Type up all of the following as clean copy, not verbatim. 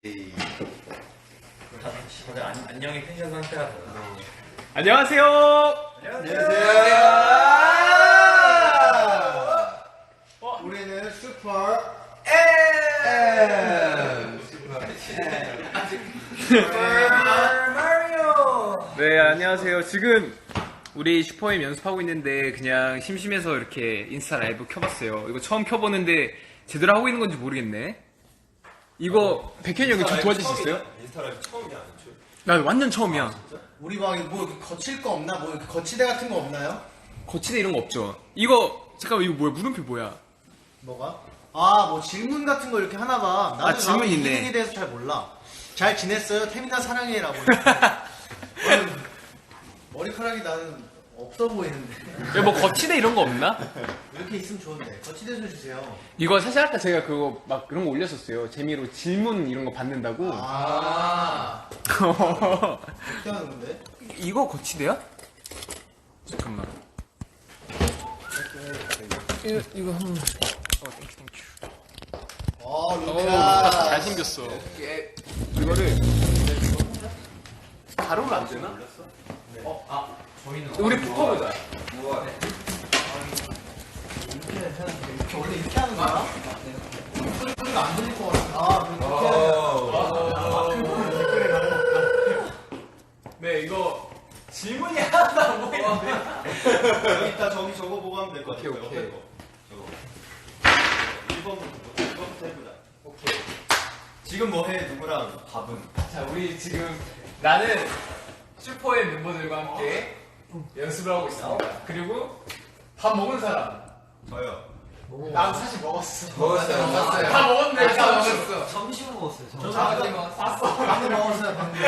다들 안녕히 펜션 상태라서. 안녕하세요. 안녕하세요. 우리는 슈퍼 M. 마리오. 네, 안녕하세요. 지금 우리 슈퍼엠 연습하고 있는데 그냥 심심해서 이렇게 인스타 라이브 켜봤어요. 이거 처음 켜보는데 제대로 하고 있는 건지 모르겠네. 이거 백현이 형이 좀 도와줄 수 있어요? 인스타 라이브 처음이야. 나 완전 처음이야. 우리 방에 뭐 거칠 거 없나? 뭐 거치대 같은 거 없나요? 거치대 이런 거 없죠? 이거 잠깐만, 이거 뭐야? 물음표 뭐야? 뭐가? 아, 뭐 질문 같은 거 이렇게 하나 봐. 나는 질문 나는 있네. 이등에 대해서 잘 몰라. 잘 지냈어요? 태민아 사랑해라고. 머리카락이 나는 없어 보이는데. 야, 뭐 거치대 이런 거 없나? 이렇게 있으면 좋은데. 거치대 좀 주세요. 이거 사실 아까 제가 그거 막 그런 거 올렸었어요. 재미로 질문 이런 거 받는다고. 아. 어떻게 하는 건데? 이거 거치대야? 잠깐만. 이거 한번. 땡큐. 루카. 잘생겼어. 이거를 가로로 안 되나? 저희는 우리 붙어보자. 이렇게 원래 이렇게 하는 거야? 소리가 안 들릴 것 같아. 네, 이거 질문이 하나도 안 보이는데. 여기 있다 저기 저거 보고 하면 될 것 같아. 오케이. 저거. 1번부터 해보자. 오케이. 지금 뭐해? 누구랑 밥은? 자, 우리 지금 나는 슈퍼의 멤버들과 함께 연습을 하고 있습니다. 그리고 밥 먹은 사람. 저요. 난 사실 먹었어. 먹었어요. 다 먹었네. 다 먹었어. 점심은 먹었어요. 저도 점심. 방금 먹었어요, 방금.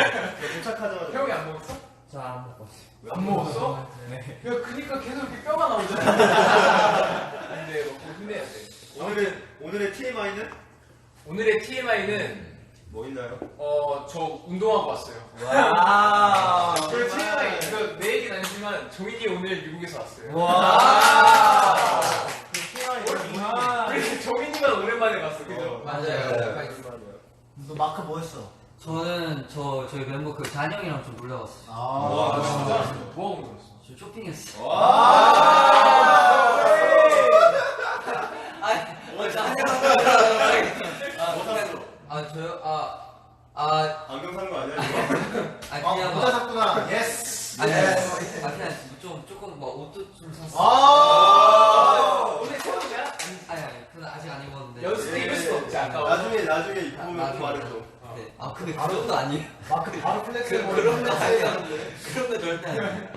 도착하자마자. 형이 안 먹었어? 저안 먹었어요. 안 먹었어? 네. 야, 그니까 계속 이렇게 뼈가 나오잖아. 근데 먹고 힘내야 돼. 오늘의 TMI는 오늘의 TMI는 뭐 있나요? 저 운동하고 왔어요. 와. 그 TMI 이거 내 얘기는 아니지만 종인이 오늘 미국에서 왔어요. 와. 그래서 종인이만 오랜만에 봤어, 그죠? 맞아요. 너 마크 뭐 했어? 저는 저희 멤버 그 잔영이랑 좀 놀러 갔어요. 와, 진짜 뭐 하고 놀았어? 저 쇼핑했어. 저요? 안경 사는 거 아니야 이거? 그냥 모자 샀구나. 예스. 그냥 조금 막 옷도 좀 샀어. 오늘 처음이야? 아니, 그건 아직 안 입었는데. 연습 때 입을 수 없지, 아까. 나중에 입고 오면 나중에. 또 말해줘. 네. 근데 그런 거 아니에요. 마크 바로 플렉스 해버리네. 그런 거 아니야. 그런 거 절대 아니에요.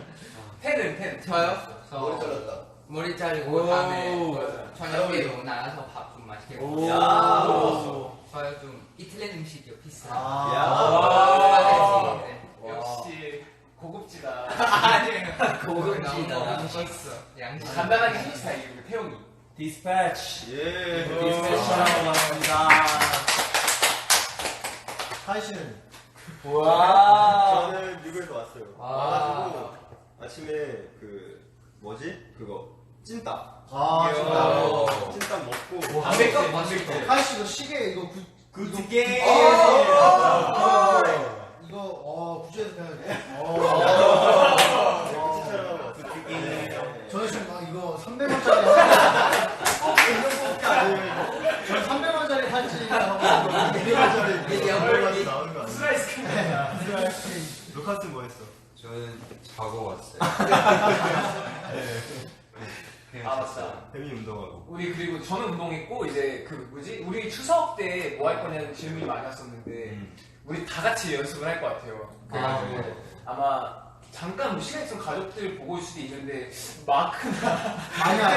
펜은. 저요? 머리 잘랐다. 머리 자르고 다음에 맞아. 저녁에 나가서 밥 좀 맛있게 먹고. 저요 좀 이탈리안 음식이요, 피자. 와. 네. 역시 고급지다. 고급지다. 맛있어. 양식. 간단하게 한식 스타일이고, 태용이. 디스패치. 예. 디스패치하고 왔습니다. 하이 씨는? 저는 미국에서 왔어요. 와. 와가지고 아침에 그거 찐따. 찐따 먹고. 단백질. 하이 씨, 너 시계 이거 굿게. 이거 구주에서 배워야 돼. 저는 지금 막 이거 300원짜리 저는 300원짜리 살지 하고 200원짜리 나오는 거 아니야? 슬라이스 크 루카스 뭐 했어? 저는 자고 왔어요. 맞다. 혜민이 운동하고. 우리 그리고 저는 운동했고, 이제 우리 추석 때 뭐 할 거냐는 질문이 많이 왔었는데, 우리 다 같이 연습을 할 것 같아요. 그래가지고 아마 잠깐 뭐 시간 있으면 가족들 보고 올 수도 있는데, 마크나. 아니야.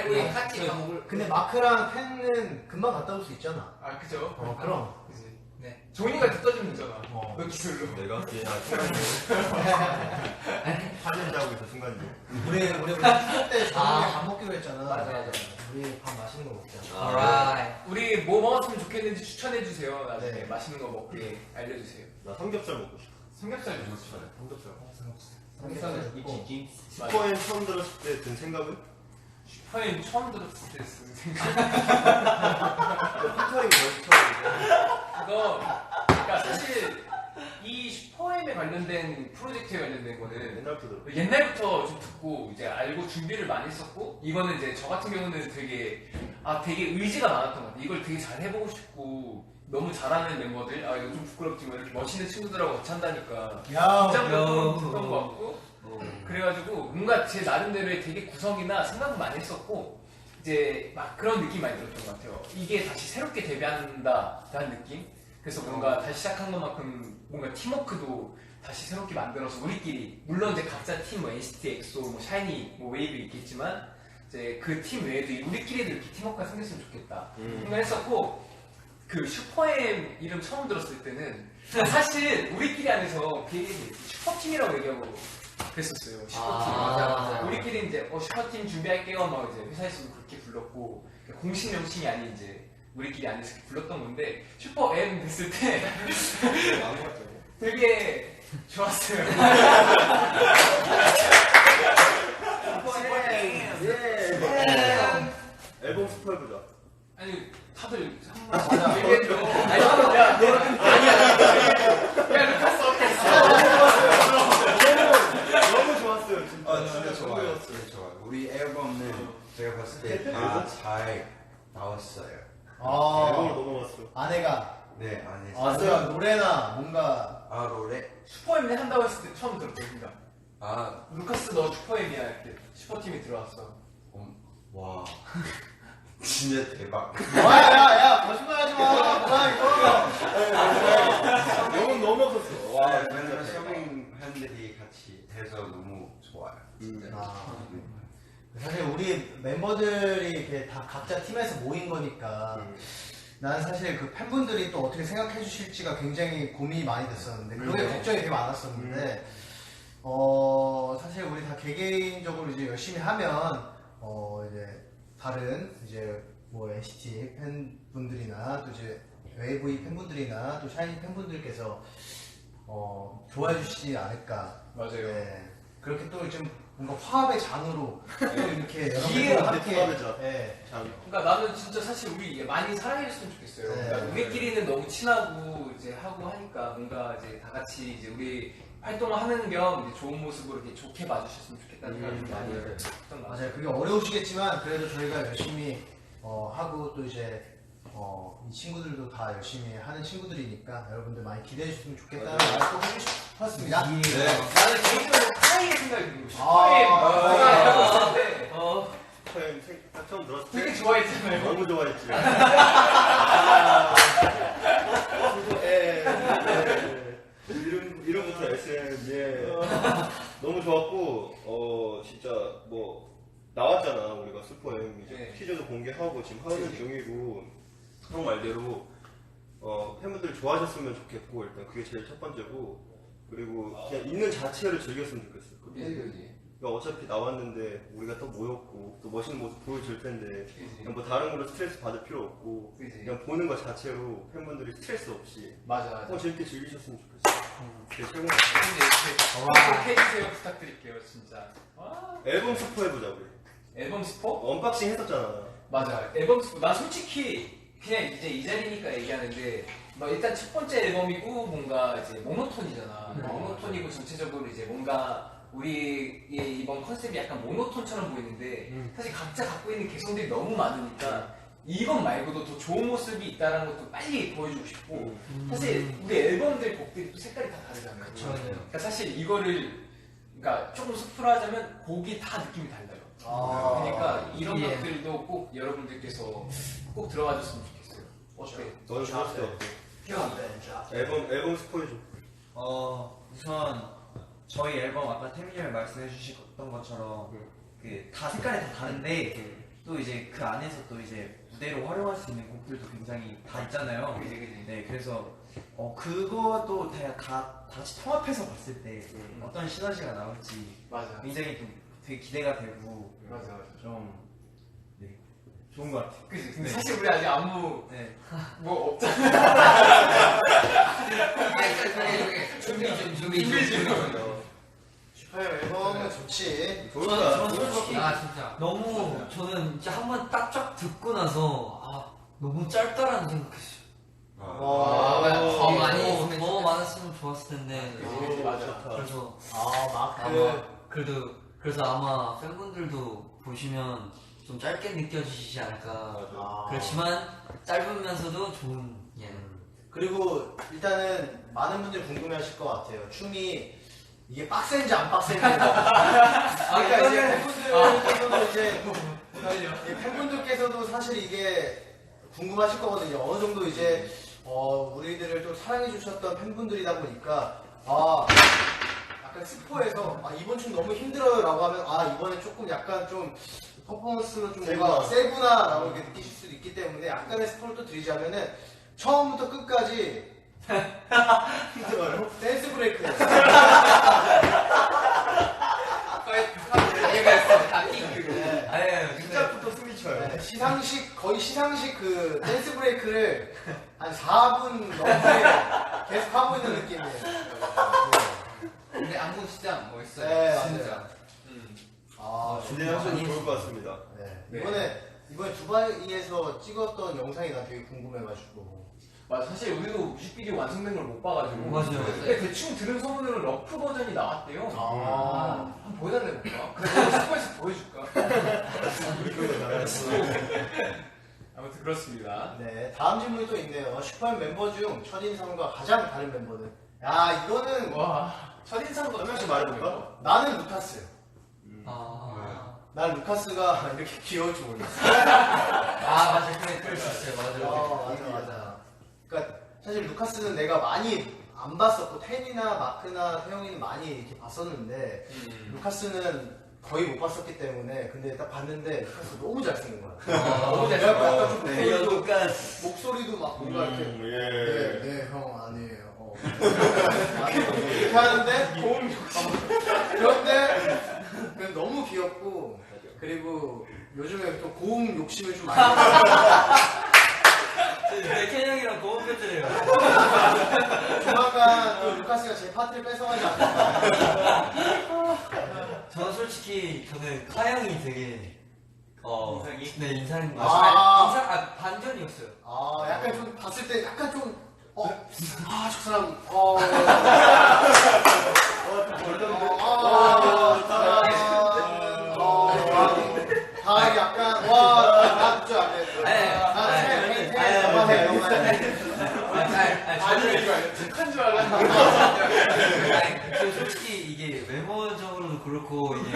우리 같이 밥 먹을. 근데 마크랑 펜은 금방 갔다 올 수 있잖아. 그죠? 그럼. 그지. 네. 종이가 듣다주면 되잖아. 어. 너 기술로. 내가 한년 자고 있어 순간이동. 우리 추석 때 저녁에 밥 먹기로 했잖아. 맞아. 우리 밥 맛있는 거 먹자. alright. 우리 뭐 먹었으면 좋겠는지 추천해주세요. 나중에 네. 맛있는 거 먹게 알려주세요. 나 삼겹살 먹고 싶어. 삼겹살 좋죠. 삼겹살은 있고. 슈퍼엠 처음 들었을 때 든 생각은? 슈퍼엠 처음 들었을 때 생각. 팩토리 벌써 그거 그러니까 사실 이 슈퍼엠에 관련된 프로젝트에 관련된 거는 옛날부터 옛날부터 좀 듣고 이제 알고 준비를 많이 했었고 이거는 이제 저 같은 경우는 되게 의지가 많았던 것 같아요. 이걸 되게 잘 해보고 싶고 너무 잘하는 멤버들 이거 좀 부끄럽지만 이렇게 멋있는 친구들하고 같이 한다니까 야, 긴장도 했던 것 같고 그래가지고 뭔가 제 나름대로의 되게 구성이나 생각도 많이 했었고 이제 막 그런 느낌 많이 들었던 것 같아요. 이게 다시 새롭게 데뷔한다라는 느낌. 그래서 뭔가 다시 시작한 것만큼 뭔가 팀워크도 다시 새롭게 만들어서 우리끼리 물론 이제 각자 팀 뭐 NCT, 엑소, 뭐 샤이니, 뭐 웨이브 있겠지만 이제 그 팀 외에도 우리끼리도 이렇게 팀워크가 생겼으면 좋겠다 생각했었고 그 슈퍼엠 이름 처음 들었을 때는 사실 우리끼리 안에서 되게 슈퍼팀이라고 얘기하고 그랬었어요. 슈퍼팀. 맞아. 우리끼리 이제 슈퍼팀 준비할게요. 막 이제 회사에서도 그렇게 불렀고 공식 명칭이 아닌 이제 우리끼리 안에서 이렇게 불렀던 건데 슈퍼엠 됐을 때 되게 좋았어요. 앨범 스포 해보자. 아니 다들 맞아. 얘기해줘. 야 루카스 어땠어? 너무 좋았어요 진짜. 진짜 너무 좋아요. 좋았어요. 진짜 좋아요. 우리 앨범은 제가 봤을 때 다 잘 나왔어요. 앨범으로 넘어갔어. 아내가 네, 안에 왔어요. 노래나 뭔가 노래. 슈퍼엠을 한다고 했을 때 처음 들었거든요. 아, 루카스 너 슈퍼엠이야 이렇게 슈퍼팀이 들어왔어. 와. 진짜 대박. 야야야 거짓말하지 마. 뭐야 이거. 너무 넘어갔어. 와, 와 왜냐면 서빙 팬들이 같이 해서 너무 좋아요. 진짜. 사실 우리 멤버들이 이렇게 다 각자 팀에서 모인 거니까 난 사실 그 팬분들이 또 어떻게 생각해 주실지가 굉장히 고민이 많이 됐었는데 그게 걱정이 되게 많았었는데 사실 우리 다 개개인적으로 이제 열심히 하면 이제 다른 이제 뭐 NCT 팬분들이나 또 이제 웨이브이 팬분들이나 또 샤이니 팬분들께서 좋아해 주시지 않을까. 맞아요. 네. 그렇게 또 좀 뭔가 화합의 장으로 또 이렇게 이해가 여러분들 함께 화합의 장. 네. 그러니까 나는 진짜 사실 우리 많이 사랑해줬으면 좋겠어요. 네. 그러니까 우리끼리는 너무 친하고 이제 하고 하니까 뭔가 이제 다 같이 이제 우리 활동을 하는 겸 이제 좋은 모습으로 이렇게 좋게 봐주셨으면 좋겠다는 생각이 좀 많이 했던 것 같아요. 맞아요. 그게 어려우시겠지만 그래도 저희가 열심히 하고 또 이제 이 친구들도 다 열심히 하는 친구들이니까 여러분들 많이 기대해 주셨으면 좋겠다는 말을 꼭 해주고 싶었습니다. 네. 나는 개인적으로 카이의 생각이 들고 아. 슈퍼엠 생각을 했을 때 처음 딱 처음 들었을 때 되게 좋아했잖아요. 너무 좋아했지. 이름부터 SM 너무 좋았고 진짜 뭐 나왔잖아 우리가 슈퍼엠 이제 네. 티저도 공개하고 지금 하는 중이고 형 말대로 팬분들 좋아하셨으면 좋겠고 일단 그게 제일 첫 번째고 그리고 그냥 있는 자체를 즐겼으면 좋겠어. 그러니까 어차피 나왔는데 우리가 또 모였고 또 멋있는 모습 보여줄 텐데 그냥 뭐 다른 걸로 스트레스 받을 필요 없고 그냥 보는 것 자체로 팬분들이 스트레스 없이 맞아. 재밌게 즐기셨으면 좋겠어. 그게 최고인 것 꼭 해주세요 부탁드릴게요 진짜. 와. 앨범 스포 해보자 우리. 앨범 스포? 언박싱 했었잖아. 맞아. 앨범 스포. 나 솔직히 그냥 이제 이 자리니까 얘기하는데 뭐 일단 첫 번째 앨범이고 뭔가 이제 모노톤이잖아. 모노톤이고 전체적으로 이제 뭔가 우리의 이번 컨셉이 약간 모노톤처럼 보이는데 사실 각자 갖고 있는 개성들이 너무 많으니까 이것 말고도 더 좋은 모습이 있다는 것도 빨리 보여주고 싶고 사실 우리 앨범들 곡들이 또 색깔이 다 다르잖아요. 그러니까 사실 이거를 그러니까 조금 스포를 하자면 곡이 다 느낌이 달라요. 그러니까 이런 것들도 꼭 여러분들께서 꼭 들어가 줬으면 좋겠어요. 어때? 너는 좋았을 때 어때? 형. 앨범 스포 해줘. 우선 저희 앨범 아까 태민이 형이 말씀해 주셨던 것처럼 그 다 색깔이 다 다른데 또 이제 그 안에서 또 이제 무대로 활용할 수 있는 곡들도 굉장히 다 있잖아요. 그지. 네, 그래서 그것도 다 같이 통합해서 봤을 때 어떤 시너지가 나올지 맞아. 굉장히 좀 되게 기대가 되고 맞아. 좀 좋은 것 같아요. 그지. 근데 사실 우리 아직 아무 네. 뭐 없잖아. 준비 중. 슈퍼엠 앨범은 그러면 좋지. 좋다. 저는 솔직히 아 진짜. 너무 저는 이제 한번 딱쫙 듣고 나서 너무 짧다라는 생각했어요. 더 많이 더 했으면 좋겠어. 많았으면 좋았을 텐데. 맞아. 그래서 마크. 그래서 아마 팬분들도 보시면 좀 짧게 느껴지시지 않을까. 그렇지만 짧으면서도 좋은 예능. 그리고 일단은 많은 분들이 궁금해하실 것 같아요. 춤이 이게 빡센지 안 빡센지. 그러니까 이제 팬분들께서도 이제 팬분들께서도 사실 이게 궁금하실 거거든요. 어느 정도 이제 우리들을 또 사랑해 주셨던 팬분들이다 보니까 약간 스포에서 이번 춤 너무 힘들어요라고 하면 이번에 조금 약간 좀 퍼포먼스로 좀 뭔가 세구나라고 이렇게 느끼실 수도 있기 때문에 약간의 스포를 또 드리자면은 처음부터 끝까지 댄스 브레이크. 시작부터 숨이 쳐요. 네, 거의 시상식 그 댄스 브레이크를 한 4분 넘게 계속 하고 있는 느낌이에요. 근데 안무 진짜 멋있어요. 네, 진짜. 기대하셔도 좋을 것 같습니다. 네. 이번에 두바이에서 찍었던 영상이 나 되게 궁금해가지고. 맞아. 사실 우리도 뮤직비디오 완성된 걸 못 봐가지고. 맞아요. 근데 대충 들은 소문으로 러프 버전이 나왔대요. 한번 보여달래 볼까? 그래서 스포에서 보여줄까? 아무튼 그렇습니다. 네, 다음 질문이 또 있네요. 슈퍼맨 멤버 중 첫인상과 가장 다른 멤버는? 야, 이거는 와, 첫인상도 한 명씩 말해볼까? 나는 루카스. 난 루카스가 이렇게 귀여울 줄 몰랐어. 맞아. 그럴 수 있어요. 맞아. 그러니까 사실 루카스는 내가 많이 안 봤었고 텐이나 마크나 태영이는 많이 이렇게 봤었는데 루카스는 거의 못 봤었기 때문에 근데 딱 봤는데 루카스 너무 잘생긴 거야. 너무 잘생긴 거야. 약간 좀 목소리도 막 뭔가 이렇게 네, 형 아니에요. 이렇게 하는데 그런데 그냥 너무 귀엽고 그리고 요즘에 또 고음 욕심을 좀 많이 백현 형이랑 고음 배틀해요. 조만간 또 루카스가 제 파트를 뺏어가지 않을까. 저는 솔직히 카 형이 되게 인상이 반전이었어요. 약간 좀 봤을 때 약간 좀 저 사람 다 약간 나 진짜 안 돼. 착한 줄 알았는데. 솔직히 이게 외모적으로도 그렇고 이게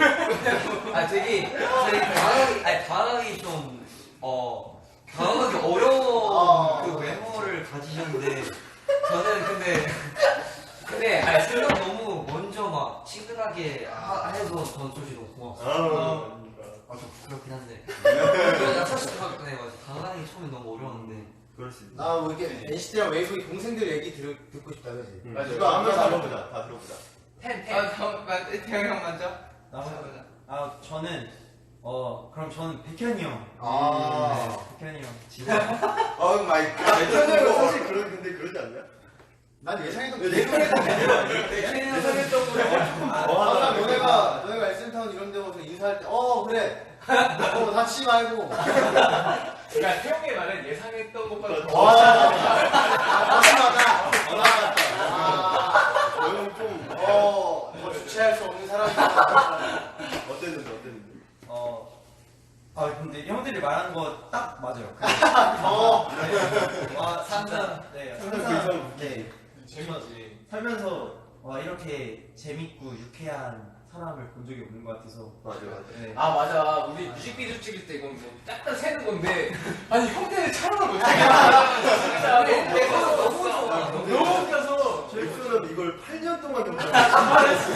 되게 다가가기 좀 다가가기 어려운 그 외모를 가지셨는데 저는 근데 생각 너무 먼저 막 친근하게 해서 저는 솔직히 너무 고마웠어요. 그렇긴 한데 나 사실 다가가기 처음에 너무 어려웠는데 그럴 수 있어. 나 뭐 이렇게 NCT랑 웨이브의 동생들 얘기 듣고 싶다 그지? 맞아. 누가 한번 다 들어보자. 다 들어보자. 태영 형 먼저. 저는 그럼 저는 백현이 형. 백현이 형. 오 마이 갓. 대천형은 사실 근데 그러지 않냐? 난 예상했던 예상했던 거랑 항상 너네가 SM타운 이런 데 와서 인사할 때 그래 다치지 말고 그러니까 태용의 말은 예상했던 것보다 너는 좀 더 주체할 수 없는 사람이다. 어땠는데? 근데 형들이 말하는 거 딱 맞아요. 상상. 네. 상상 그 이상 네. 재밌지. 살면서 이렇게 재밌고 유쾌한 사람을 본 적이 없는 것 같아서. 맞아. 네. 맞아. 우리 뮤직비디오 찍을 때 이건 뭐 짝딱 세는 건데 아니 형태를 촬영을 못하겠다. 진짜 너무 좋아. 너무 웃겨서 잭슨은 이걸 8년 동안 경험했어.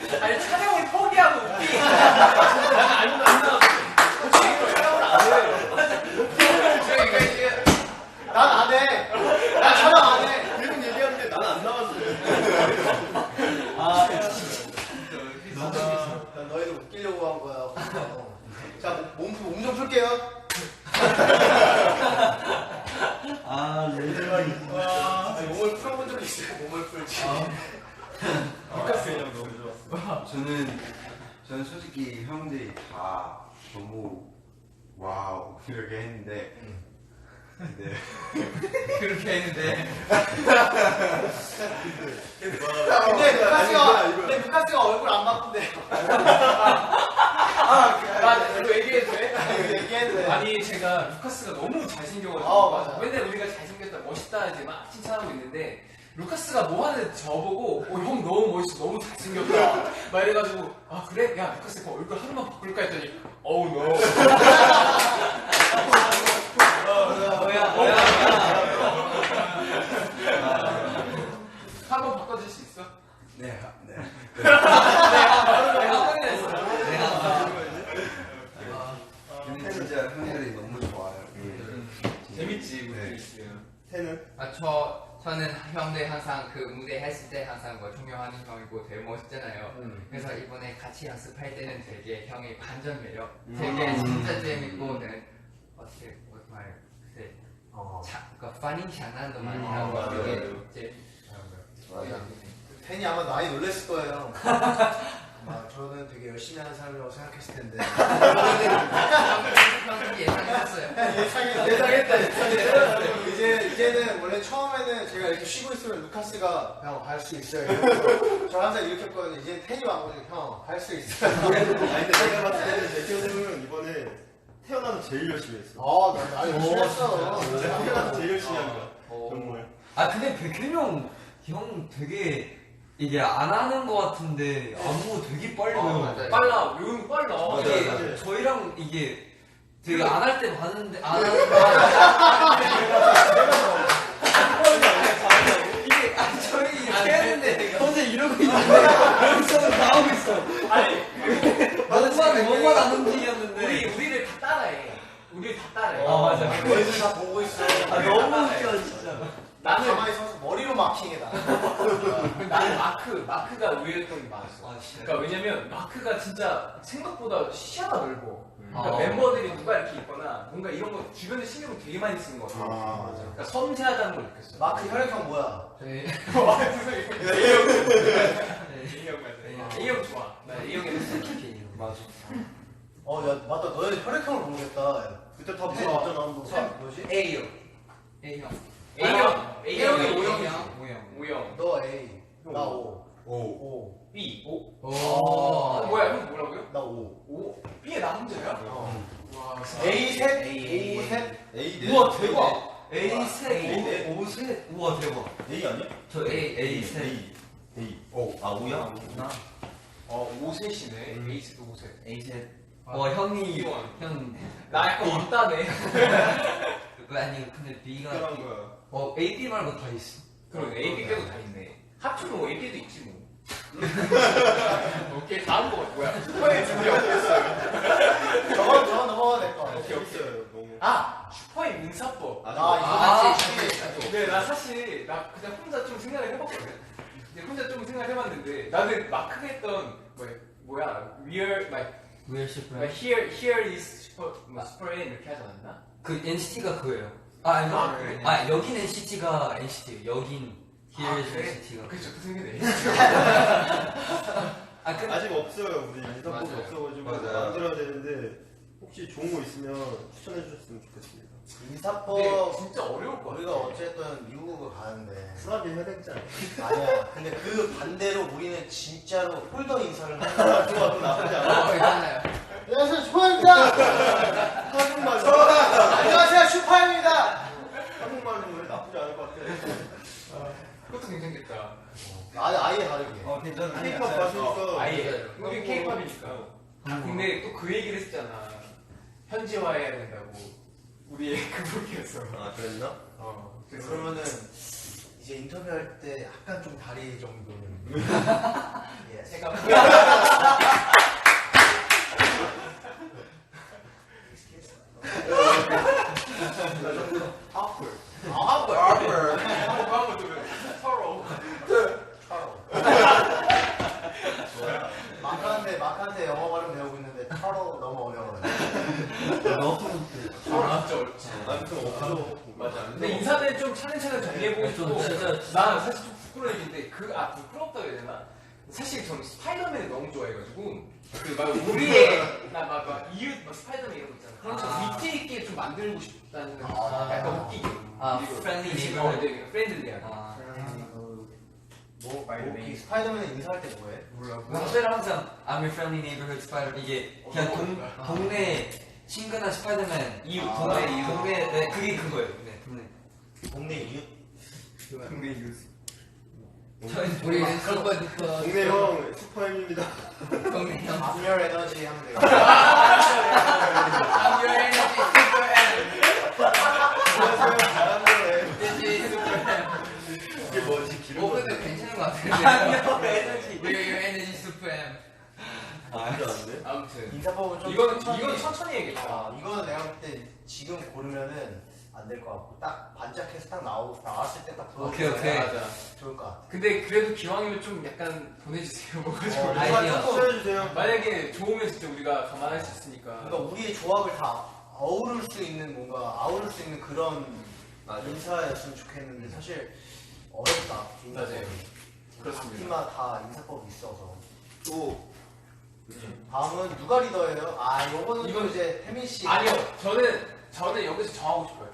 진짜 아니 촬영을 포기하고 웃기. 난 안 해. 난 촬영 안 해. 계속 얘기하는데 나는 안 나왔어. 난 너희들 웃기려고 한 거야. 자, 몸 좀 풀게요. 대박이지. 몸을 풀어본 적 있어요. 몸을 풀지. 루카스 인형 너무 좋았어. 저는 솔직히 형들이 다 너무 와우 이렇게 했는데 네. 그렇게 했는데 근데 루카스가 얼굴 안 바쁜데. 나 이거 얘기해도 돼? 얘기해도 돼. 아니 제가 루카스가 너무 잘생겨가지고 맞아. 맨날 우리가 잘생겼다 멋있다 이제 막 칭찬하고 있는데 루카스가 뭐 하는지 저보고 형 너무 멋있어 너무 잘생겼다 막 이래가지고 아 그래? 야 루카스 그 얼굴 하루만 바꿀까 했더니 어우 노 한번 바꿔줄 수 있어? 네. 근데 진짜 형들이 너무 좋아요. 재밌지 네. 우리 있으면 태는? 저는 형들 항상 그 무대 했을 때 항상 뭐 존경하는 형이고 되게 멋있잖아요. 그래서 이번에 같이 연습할 때는 되게 형이 반전 매력, 되게 진짜 재밌고 어떻게 말 그때 그러니까 파닝 장난도 많이 하고 되게 이제 맞아. 팬이 아마 많이 놀랬을 거예요. 저는 되게 열심히 하는 사람이라고 생각했을 텐데. 형들이 예상했었어요. 예상했다. 이제는 원래 처음에는 제가 이렇게 쉬고 있으면 루카스가 형 할 수 있어요. 이러면서 저 항상 이렇게 했거든요. 이제 팬이 와가지고 형 할 수 있어요. 아니 근데 제가 봤을 때는 백현님은 이번에 태어나서 제일 열심히 했어. 나 열심히 했어. 태어나서 제일 열심히 한 거야. 정말. 아 근데 백현형 형 되게 이게 안 하는 것 같은데 안무 되게 빨리 배워. 맞아요. 빨라 요즘 빨라 이게 맞아요. 저희랑 이게 되게 안 할 때 봤는데 안 하는 이게 저희 이렇게 했는데 혼자 이러고 있는데 여기서는 다 하고 있어. 아니 뭔만 안 움직였는데 우리를 다 따라해 우리를 다 따라해 맞아. 너희들 다 보고 있어. 너무 웃겨 진짜. 나는 가만히 서서 머리로 마킹해다. 나는 마크가 의외였던 게 많았어. 아 진짜. 그러니까 왜냐면 마크가 진짜 생각보다 시야가 넓어. 그러니까 아. 멤버들이 누가 이렇게 있거나 뭔가 이런 거 주변에 신경을 되게 많이 쓰는 것 같아. 맞아. 그러니까 섬세하다는 걸 느꼈어. 마크 혈액형 뭐야? 저희 A형 좋아. 나 A형에 맞아. 맞다. 너네 혈액형을 모르겠다. 그때 다 물어봤잖아 한 번. 뭐지? A형. A형. A형이 O형이지. 오형. O형. 너 A. 나 O. 오. B. O. 오. 뭐야 형 뭐라고요? 나 O. O. B에 나 혼자야? 와. A 셋, A. O 셋. A 우와 대박. A A 셋, 네. O 셋. 우와 대박. A 아니야? 저 A 셋. A. 오. 아 오야? 나 오셋이네. A셋 오셋. A 셋. 와 형이 이원. 형. 나 약간 왔다네. 왜 아니 근데 B가 특별한 거야. A B 말고 다 있어. 그럼 A, B 빼고 다 있네. 합치면 뭐 A, B도 있지 뭐. 오케이 다음 거 뭐야? 슈퍼의 준비 없겠어요. 저거 넘어가도 될 것 같아. 오케이 오케이. 있어요 너무. 슈퍼의 민사법. 나 아, 근데 나 사실 나 그냥 혼자 좀 생각을 해봤거든. 근데 혼자 좀 생각을 해봤는데 나는 마크가 했던 뭐야? We're here is super in 이렇게 하지 않았나? 그 NCT가 그거예요. 아니요. 그래? 여긴 NCT가 NCT. 여긴 Here is 그래? NCT가. 그게 좋게 생겼네. 근데 아직 없어요. 우리 인사법이 맞아요. 없어가지고 맞아요. 만들어야 되는데 혹시 좋은 거 있으면 추천해 주셨으면 좋겠습니다. 인사법 근데 진짜 어려울 것 우리가 같아. 어쨌든 미국을 가는데 쿨하게 해야 되지 않아? 아니야. 근데 그 반대로 우리는 진짜로 폴더 인사를 하는 거야. 좋아, 또 나쁘지 않아. 괜찮아요. 안녕하세요, 슈퍼입니다. 한국말로 안녕하세요, 슈퍼입니다. 한국말로 해 나쁘지 않을 것 같아. 그것도 괜찮겠다. 아예 다르게. 괜찮아. K-pop 가수니까 아예. 우리 K-팝이니까. 근데 또 그 얘기를 했잖아. 현지화해야 된다고. 우리의 그 목이었어. 아 그랬나? 그래서 그러면은 이제 인터뷰할 때 약간 좀 다리 정도는. 예. 제가 한번 좀 서로. 마크한테 영어 발음 배우고 있는데 타로 너무 어려워요. 서로 진짜 어렵지. 아무튼 없어. 맞아. 근데 인사는 좀 차근차근 정리해보고 싶고. 진짜 난 사실 좀 부끄러워지는데 부끄럽다고 해야 되나? 사실 저는 스파이더맨을 너무 좋아해가지고 그막 우리의 막 이웃 막 스파이더맨 이런 거 있잖아. 그런 좀 위트 있게 좀 만들고 싶다는 약간 웃기게. friendly neighborhood. 프렌들리하게. 뭐 스파이더맨 인사할 때 뭐해? 몰라. 저는 항상 I'm your friendly neighborhood Spider 이게 그냥 동네 친근한 스파이더맨 이웃. 동네 네 그게 그거예요. 네 동네. 동네 이웃? 동네 이웃. 우리는 그것부터 동네 형 슈퍼엠입니다. 동네 형 I'm your energy 하면 돼요. I'm your energy super M energy super M 이게 뭐지? 기름 오 근데 괜찮은 것 같은데 I'm your energy. We're your energy super M 진짜 안 돼? 아무튼 인사법은 좀 이건 천천히 해야겠다. 이거는 내가 볼 때 지금 고르면은 안 될 것 같고 딱 반짝해서 딱 나왔을 때 딱 오케이, 오케이. 맞아. 좋을 것 같아. 근데 그래도 기왕이면 좀 약간 보내주세요. 뭐가 좋을지. 누가 아이디어. 조금 써주세요. 만약에 좋으면 진짜 우리가 감안할 수 있으니까. 그러니까 우리의 조합을 다 어우를 수 있는 뭔가 아우를 수 있는 그런 인사였으면 좋겠는데 사실 어렵다. 맞아요. 그렇습니다. 팀마다 다 인사법이 있어서. 또 다음은 누가 리더예요? 요거는 이건 이제 태민 씨. 아니요, 저는 여기서 정하고 싶어요.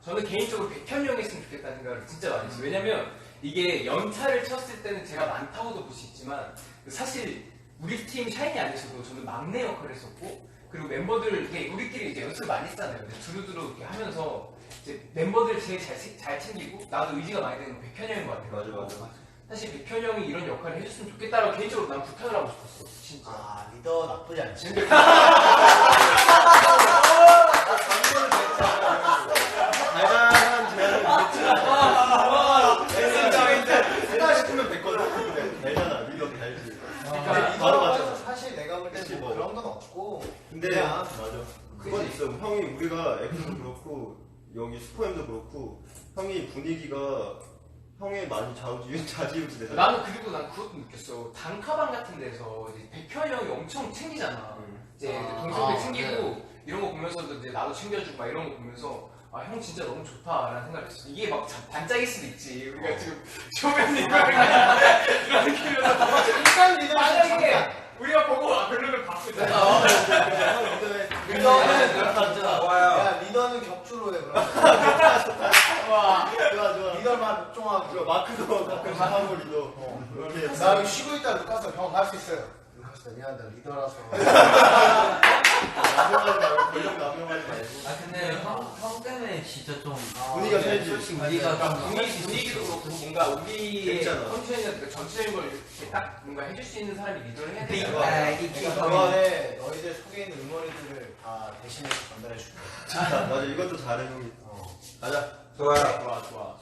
저는 개인적으로 백현 형이 했으면 좋겠다는 생각을 진짜 많이 했어요. 왜냐면 이게 연타를 쳤을 때는 제가 많다고도 볼 수 있지만 사실 우리 팀 샤이니 안에서도 저는 막내 역할을 했었고 그리고 멤버들 이렇게 우리끼리 이제 연습을 많이 했잖아요. 근데 두루두루 이렇게 하면서 이제 멤버들 제일 잘 챙기고 나도 의지가 많이 되는 건 백현 형인 것 같아요. 맞아. 사실 백현 형이 이런 역할을 해줬으면 좋겠다라고 개인적으로 난 부탁을 하고 싶었어. 진짜. 리더 나쁘지 않지. 달달한 제안을 생각 싶으면 됐거든. 근데 달잖아. 리더 달지. 근데 바로 리더는 맞잖아. 사실 내가 볼 그치, 때는 뭐. 뭐 그런 건 없고. 근데 그냥 맞아. 그건 있어. 형이 우리가 엑스도 그렇고 여기 슈퍼엠도 그렇고 형이 분위기가 형의 많이 자지우지 되잖아. 나는 그리고 난 그것도 느꼈어. 단카방 같은 데서 이제 백현 형이 엄청 챙기잖아. 이제 동생들 챙기고 이런 거 보면서도 이제 나도 챙겨주고 막 이런 거 보면서 형 진짜 너무 좋다라는 생각을 했어. 이게 막 반짝일 수도 있지. 우리가 지금 초면 리더를 이런 느낌이어서 일단 리더 만약에 우리가 보고 별로를 바꾸잖아. 리더는 격주로 해 그럼. 좋아. 리더만 복종하고. 그리고 마크도 가끔씩 하고 리더. 이렇게 나 여기 쉬고 있다 루카스 형 할 수 있어요. 루카스 미안하다 리더라서. 남용하지 말고 권력 남용하지 말고. 근데 형 때문에 진짜 좀 분위기가 살지. 우리가 좀 분위기도 그렇고 뭔가 우리의 재밌잖아. 컨디션이나 전체적인 걸 이렇게 딱 뭔가 해줄 수 있는 사람이 리더를 해야 되니까. 그러니까 너네 너희들 속에 있는 응원이들을 다 대신해서 전달해 줄게. 맞아. 이것도 잘해 형이. 가자. 좋아요. 좋아.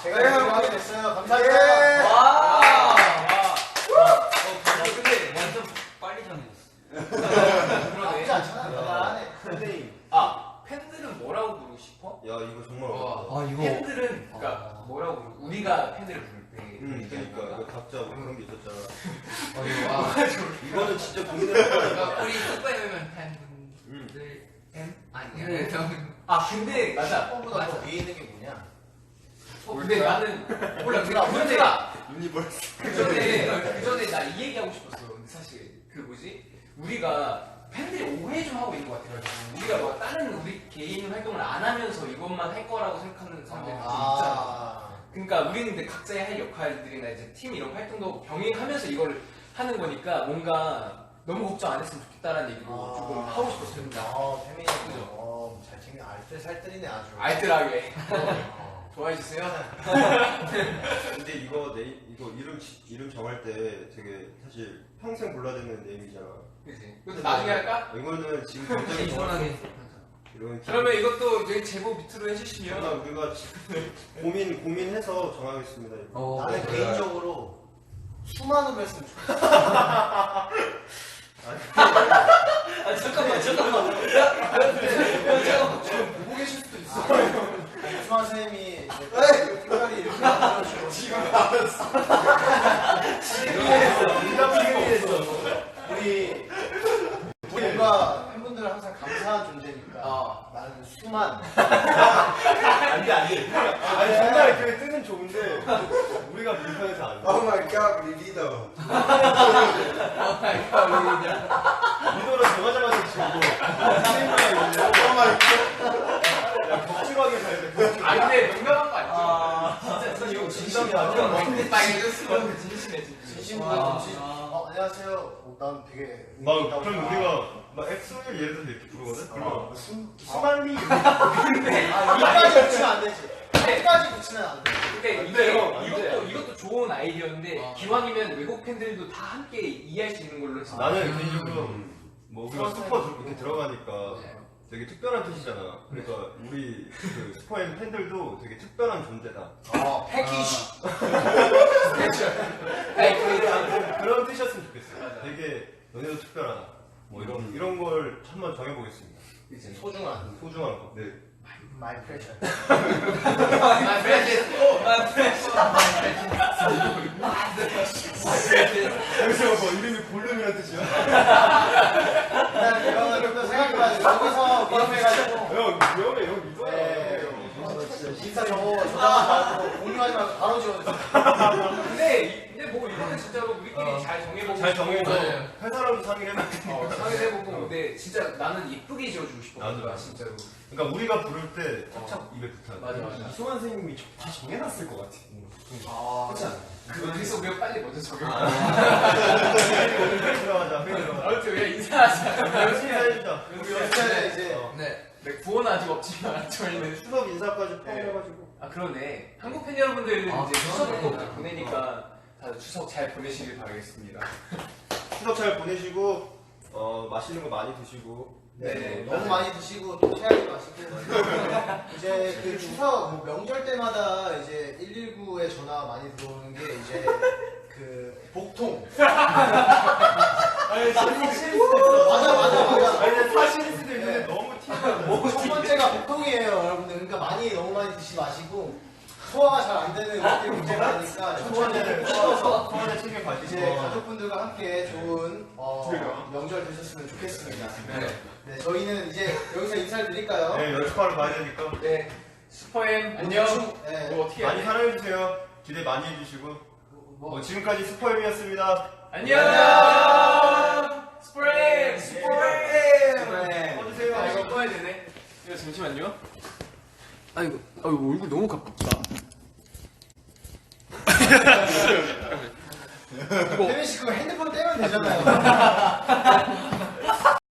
제가 이렇게 하게 됐어요. 감사합니다. 와. 근데 완전 빨리 정해졌어. 그러네. 나쁘지 않잖아. 너가 안 해. 팬데임. 팬들은 뭐라고 부르고 싶어? 야 이거 정말 와. 어렵다. 이거 팬들은 그러니까 뭐라고 부르고 우리가 팬들을 부를 때. 그러니까 이거 각자 뭐 그런 게 있었잖아. 와 이거는 진짜 국내 그러니까 우리 슈퍼엠은 팬분들 M 아니에요. 근데 맞아. 슈퍼보다 더 위에 있는 게 뭐냐? 근데 나는 몰라. 유니버스. 그 전에 나 이 얘기하고 싶었어. 근데 사실 그 뭐지? 우리가 팬들이 오해 좀 하고 있는 것 같아요. 우리가 뭐 다른 우리 개인 활동을 안 하면서 이것만 할 거라고 생각하는 사람들이 좀 있잖아. 그러니까 우리는 근데 각자의 할 역할들이나 이제 팀 이런 활동도 병행하면서 이걸 하는 거니까 뭔가 너무 걱정 안 했으면 좋겠다라는 얘기도 조금 하고 싶었어요. 태민이 잘 챙겨 알뜰살뜰이네 아주. 알뜰하게 좋아해 주세요. 근데 이거 이름 정할 때 되게 사실 평생 불러야 되는 네임이잖아. 그치? 근데 나중에 할까? 이거는 지금 당장 시원하게. 이런 그러면 이것도 저희 제보 밑으로 해주시면 정말 우리가 고민해서 정하겠습니다. 이거. 나는 개인적으로 수많은 걸 했으면 좋겠어. 잠깐만. 지금 보고 계실 수도 있어. 수많은 쌤이 특별히 이렇게 만들어주고 지금 알았어. 우리 뭔가 팬분들은 항상 감사한 존재니까 나는 수만 안돼. 아니 정말 그 뜻은 좋은데 우리가 불편해서 안 돼. 오 마이 갓 우리 리더. 리더는 정하자마자 지우고 테이블에 있는 오 마이 갓. 야 격주하게 가야 돼. 아 근데 농담한 거 아니죠? 진짜 이거 진심이 아니야. 빨개졌어. 진심해 진심. 진심으로 안녕하세요. 난 되게 막 그럼 우리가 막 엑소일 예를 들어서 이렇게 부르거든. 그러면 수만리 이까지 붙이면 안 되지. 이까지 붙이면 안 돼. 근데 이것도 좋은 아이디어인데 기왕이면 외국 팬들도 다 함께 이해할 수 있는 걸로 했어. 나는 개인적으로 뭐 우리가 슈퍼 이렇게 들어가니까 되게 특별한 뜻이잖아. 그러니까 우리 그 슈퍼엠 팬들도 되게 특별한 존재다. 패키지. 그런 뜻이었으면 좋겠어. 되게 너네도 특별하다. 뭐 이런 걸 한번 정해보겠습니다. 소중한 소중한 거. 네. 마이 프레셔. 여기서 뭐 이름이 볼륨이라는 뜻이야? 그러면 좀더 생각해봐야 돼. 여기서 위험해가지고 형 위험해. 형 믿어요. 인사 저거 공유하지 말고 바로 지워줘. 근데 뭐 이거는 진짜로 우리끼리 잘 정해보고 잘 정해서 맞아요. 회사라도 상의해놨는데. 상의해보고 근데 진짜 나는 예쁘게 지어주고 싶어. 나도. 진짜로. 그러니까 우리가 부를 때 착착 입에 붙어야 돼. 맞아. 이소만 선생님이 다 정해놨을 것 같아. 그렇지 않아? 그래서 우리가 빨리 먼저 적용. 회의 들어가자. 회의 들어가자. 아무튼 우리가 인사하자. 열심히 해주자. 이제 네. 네, 구호는 아직 없지만 저희는. 추석 인사까지 포함해가지고. 아 그러네. 한국 팬 여러분들은 이제 추석을 또 보내니까 다들 추석 잘 보내시길 바라겠습니다. 추석 잘 보내시고 맛있는 거 많이 드시고. 네, 너무 많이 드시고 또 체하지 마시고 이제 그 추석 뭐 명절 때마다 이제 119에 전화 많이 들어오는 게 이제 그 복통. 아니 사실 맞아. 아니 사실일 수도 있는데 너무 티가 나. 첫 번째가 복통이에요, 여러분들. 그러니까 너무 많이 드시지 마시고 소화가 잘 안 되는 것들이 문제가 많으니까 천천히 쉬어서 소원을 챙겨 이제 가지고. 가족분들과 함께 좋은 명절 되셨으면 좋겠습니다. 네, 저희는 이제 여기서 인사를 드릴까요? 네 연습하러 가야 되니까. 네, 슈퍼엠 안녕. 네. 뭐 어떻게 많이 해야 돼? 사랑해주세요. 기대 많이 해주시고. 지금까지 슈퍼엠이었습니다. 안녕. 슈퍼엠. 꺼주세요. 아 이거 꺼야 되네. 이거 잠시만요. 아이고 얼굴 너무 가깝다. 태민 씨 그거 핸드폰 떼면 되잖아요.